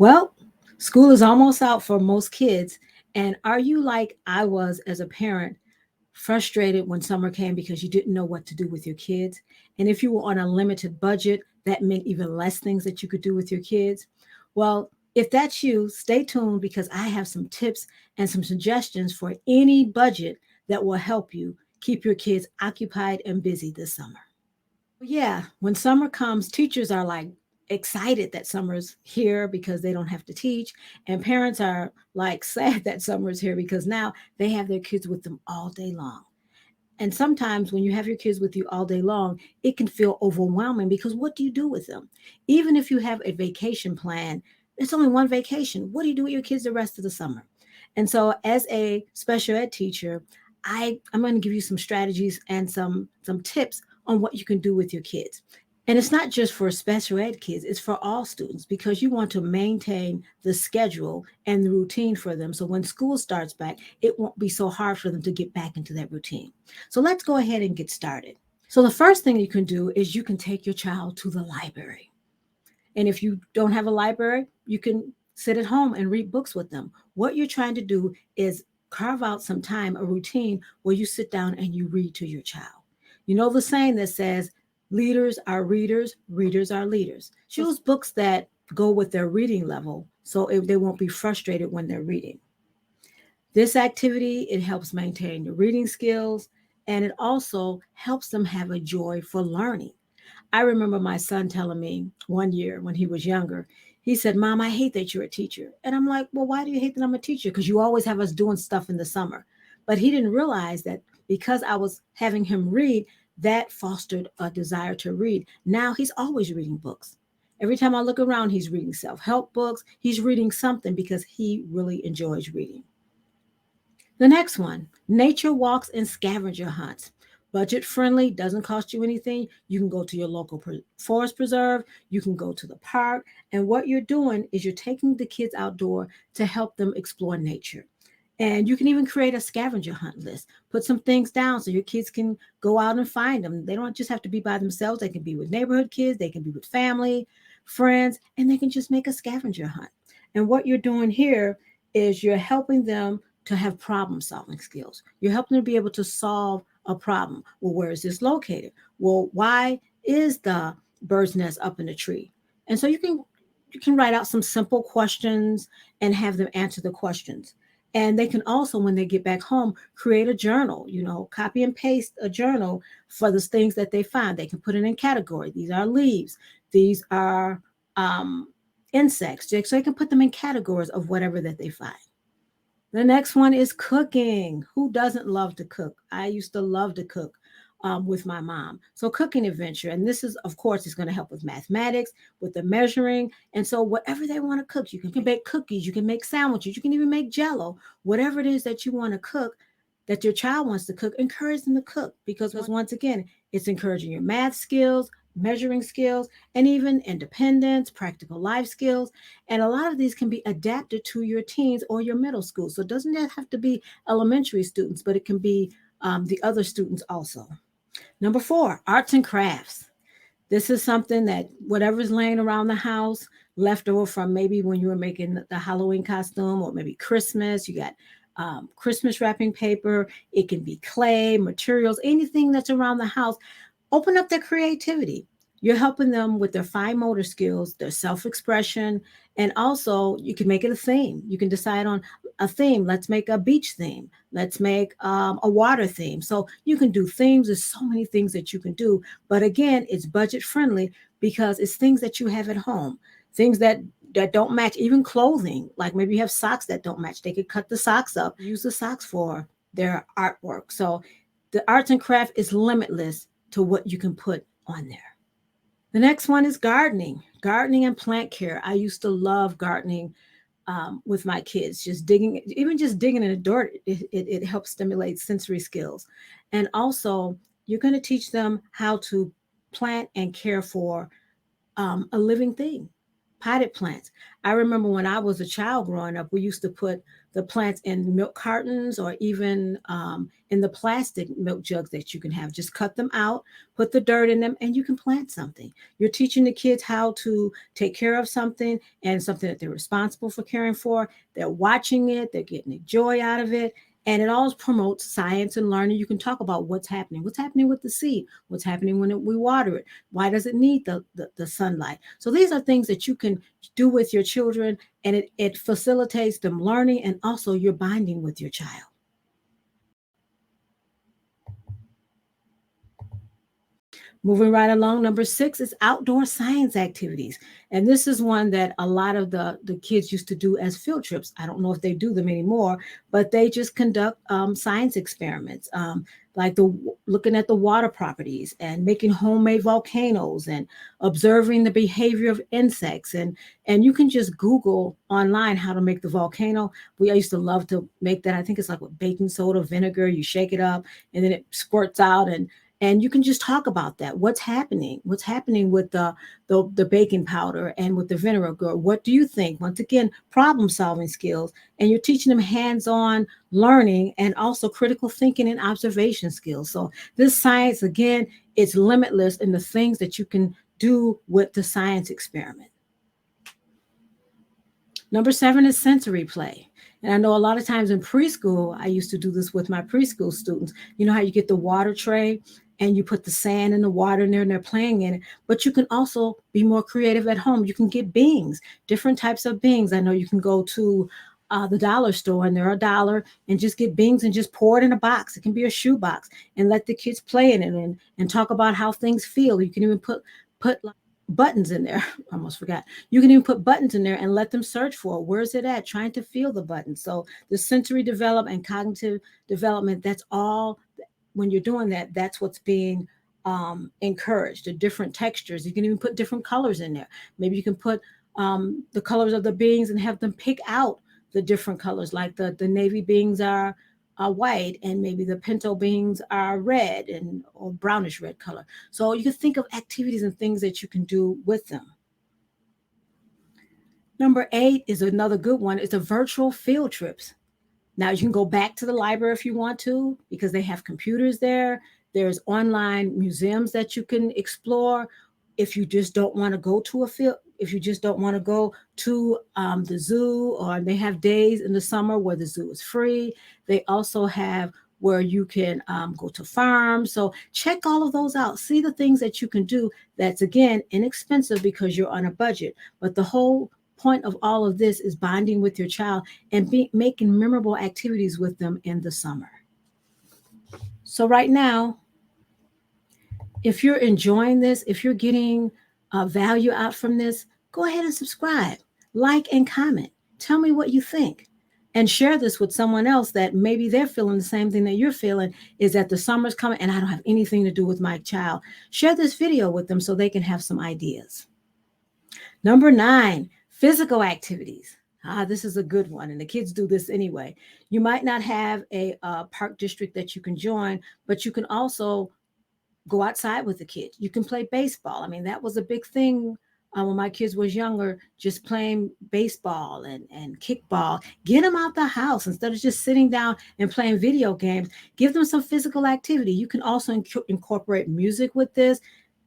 Well, school is almost out for most kids. And are you like I was as a parent, frustrated when summer came because you didn't know what to do with your kids? And if you were on a limited budget, that meant even less things that you could do with your kids. Well, if that's you, stay tuned because I have some tips and some suggestions for any budget that will help you keep your kids occupied and busy this summer. Yeah, when summer comes, teachers are like excited that summer's here because they don't have to teach. And parents are like sad that summer's here because now they have their kids with them all day long. And sometimes when you have your kids with you all day long, it can feel overwhelming because what do you do with them? Even if you have a vacation plan, it's only one vacation. What do you do with your kids the rest of the summer? And so as a special ed teacher, I'm going to give you some strategies and some tips on what you can do with your kids. And it's not just for special ed kids, it's for all students because you want to maintain the schedule and the routine for them. So when school starts back, it won't be so hard for them to get back into that routine. So let's go ahead and get started. So the first thing you can do is you can take your child to the library. And if you don't have a library, you can sit at home and read books with them. What you're trying to do is carve out some time, a routine where you sit down and you read to your child. You know the saying that says, leaders are readers, readers are leaders. Choose books that go with their reading level so they won't be frustrated when they're reading. This activity, it helps maintain the reading skills and it also helps them have a joy for learning. I remember my son telling me one year when he was younger, he said, Mom, I hate that you're a teacher. And I'm like, well, why do you hate that I'm a teacher? Because you always have us doing stuff in the summer. But he didn't realize that because I was having him read, that fostered a desire to read. Now he's always reading books. Every time I look around, he's reading self help books. He's reading something because he really enjoys reading. The next one, nature walks and scavenger hunts. Budget friendly, doesn't cost you anything. You can go to your local forest preserve, you can go to the park, and what you're doing is you're taking the kids outdoor to help them explore nature. And you can even create a scavenger hunt list. Put some things down so your kids can go out and find them. They don't just have to be by themselves. They can be with neighborhood kids, they can be with family, friends, and they can just make a scavenger hunt. And what you're doing here is you're helping them to have problem solving skills. You're helping them to be able to solve a problem. Well, where is this located? Well, why is the bird's nest up in the tree? And so you can write out some simple questions and have them answer the questions. And they can also, when they get back home, create a journal, copy and paste a journal for the things that they find. They can put it in category. These are leaves. These are um, insects. So they can put them in categories of whatever that they find. The next one is cooking. Who doesn't love to cook? I used to love to cook with my mom. So cooking adventure, and this is, of course, is going to help with mathematics, with the measuring, and so whatever they want to cook, you can bake cookies, you can make sandwiches, you can even make Jello, whatever it is that you want to cook, that your child wants to cook, encourage them to cook because once again, it's encouraging your math skills, measuring skills, and even independence, practical life skills. And a lot of these can be adapted to your teens or your middle school. So it doesn't have to be elementary students, but it can be the other students also. Number four, arts and crafts. This is something that whatever's laying around the house, left over from maybe when you were making the Halloween costume or maybe Christmas, you got Christmas wrapping paper. It can be clay, materials, anything that's around the house. Open up their creativity. You're helping them with their fine motor skills, their self expression, and also you can make it a theme. You can decide on a theme. Let's make a beach theme. Let's make a water theme. So you can do themes. There's so many things that you can do. But again, it's budget friendly because it's things that you have at home, things that don't match, even clothing. Like maybe you have socks that don't match. They could cut the socks up, use the socks for their artwork. So the arts and craft is limitless to what you can put on there. The next one is gardening and plant care. I used to love gardening with my kids, just digging in the dirt, it helps stimulate sensory skills. And also, you're going to teach them how to plant and care for a living thing. potted plants. I remember when I was a child growing up, we used to put the plants in milk cartons or even in the plastic milk jugs that you can have. Just cut them out, put the dirt in them, and you can plant something. You're teaching the kids how to take care of something and something that they're responsible for caring for. They're watching it, they're getting a joy out of it. And it all promotes science and learning. You can talk about what's happening with the seed, what's happening when we water it. Why does it need the sunlight? So these are things that you can do with your children, and it facilitates them learning, and also you're bonding with your child. Moving right along, number 6 is outdoor science activities. And this is one that a lot of the kids used to do as field trips. I don't know if they do them anymore, but they just conduct science experiments, like looking at the water properties and making homemade volcanoes and observing the behavior of insects. And you can just Google online how to make the volcano. We I used to love to make that. I think it's like with baking soda, vinegar. You shake it up, and then it squirts out, and you can just talk about that. What's happening with the baking powder and with the vinegar? What do you think? Once again, problem solving skills, and you're teaching them hands-on learning and also critical thinking and observation skills. So this science, again, it's limitless in the things that you can do with the science experiment. Number 7 is sensory play. And I know a lot of times in preschool, I used to do this with my preschool students. You know how you get the water tray and you put the sand and the water in there and they're playing in it. But you can also be more creative at home. You can get beings, different types of beings. I know you can go to the dollar store and they're $1 and just get beings and just pour it in a box. It can be a shoe box and let the kids play in it and talk about how things feel. You can even put like buttons in there. I almost forgot. You can even put buttons in there and let them search for it. Where's it at? Trying to feel the button. So the sensory development and cognitive development, that's all. When you're doing that, that's what's being encouraged. The different textures. You can even put different colors in there. Maybe you can put the colors of the beings and have them pick out the different colors. Like the navy beings are white, and maybe the pinto beans are red and or brownish red color. So you can think of activities and things that you can do with them. Number 8 is another good one. It's a virtual field trips. Now you can go back to the library if you want to, because they have computers there. There's online museums that you can explore. If you just don't want to go to a field, if you just don't want to go to the zoo, or they have days in the summer where the zoo is free. They also have where you can go to farms. So check all of those out. See the things that you can do that's, again, inexpensive because you're on a budget. But the whole point of all of this is bonding with your child and making memorable activities with them in the summer. So right now, if you're enjoying this, if you're getting value out from this, go ahead and subscribe, like, and comment. Tell me what you think. And share this with someone else that maybe they're feeling the same thing that you're feeling, is that the summer's coming and I don't have anything to do with my child. Share this video with them so they can have some ideas. Number 9, physical activities. This is a good one, and the kids do this anyway. You might not have a park district that you can join, but you can also go outside with the kids. You can play baseball. I mean, that was a big thing when my kids was younger, just playing baseball and kickball. Get them out the house instead of just sitting down and playing video games. Give them some physical activity. You can also incorporate music with this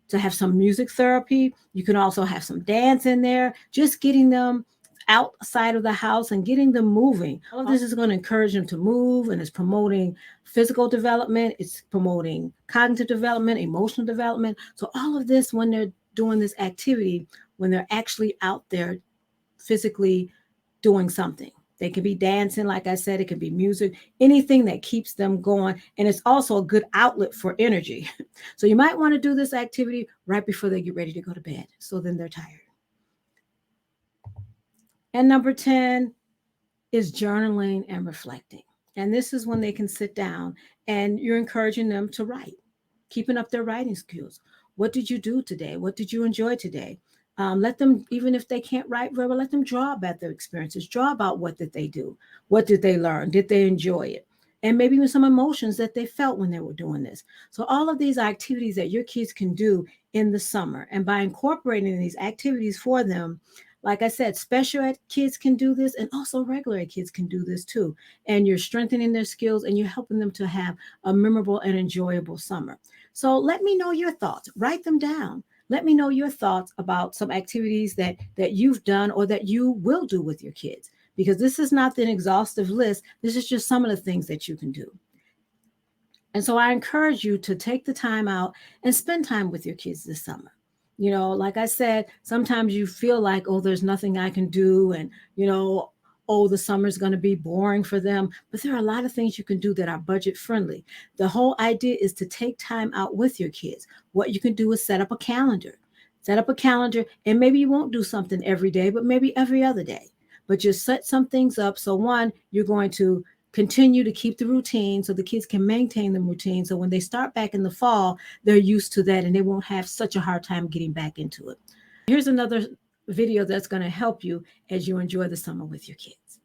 to have some music therapy. You can also have some dance in there, just getting them outside of the house and getting them moving. All of this is going to encourage them to move, and it's promoting physical development. It's promoting cognitive development, emotional development. So all of this, when they're doing this activity, when they're actually out there physically doing something. They can be dancing, like I said, it can be music, anything that keeps them going. And it's also a good outlet for energy. So you might want to do this activity right before they get ready to go to bed. So then they're tired. And number 10 is journaling and reflecting. And this is when they can sit down and you're encouraging them to write, keeping up their writing skills. What did you do today? What did you enjoy today? Let them, even if they can't write very well, let them draw about their experiences, draw about what did they do? What did they learn? Did they enjoy it? And maybe even some emotions that they felt when they were doing this. So all of these are activities that your kids can do in the summer. And by incorporating these activities for them, Like I said, special ed kids can do this, and also regular ed kids can do this too. And you're strengthening their skills and you're helping them to have a memorable and enjoyable summer. So let me know your thoughts. Write them down. Let me know your thoughts about some activities that you've done or that you will do with your kids, because this is not an exhaustive list. This is just some of the things that you can do. And so I encourage you to take the time out and spend time with your kids this summer. Like I said, sometimes you feel like, oh, there's nothing I can do. And, oh, the summer's going to be boring for them. But there are a lot of things you can do that are budget friendly. The whole idea is to take time out with your kids. What you can do is set up a calendar. Set up a calendar, and maybe you won't do something every day, but maybe every other day. But just set some things up. So, one, you're going to continue to keep the routine so the kids can maintain the routine. So when they start back in the fall, they're used to that and they won't have such a hard time getting back into it. Here's another video that's going to help you as you enjoy the summer with your kids.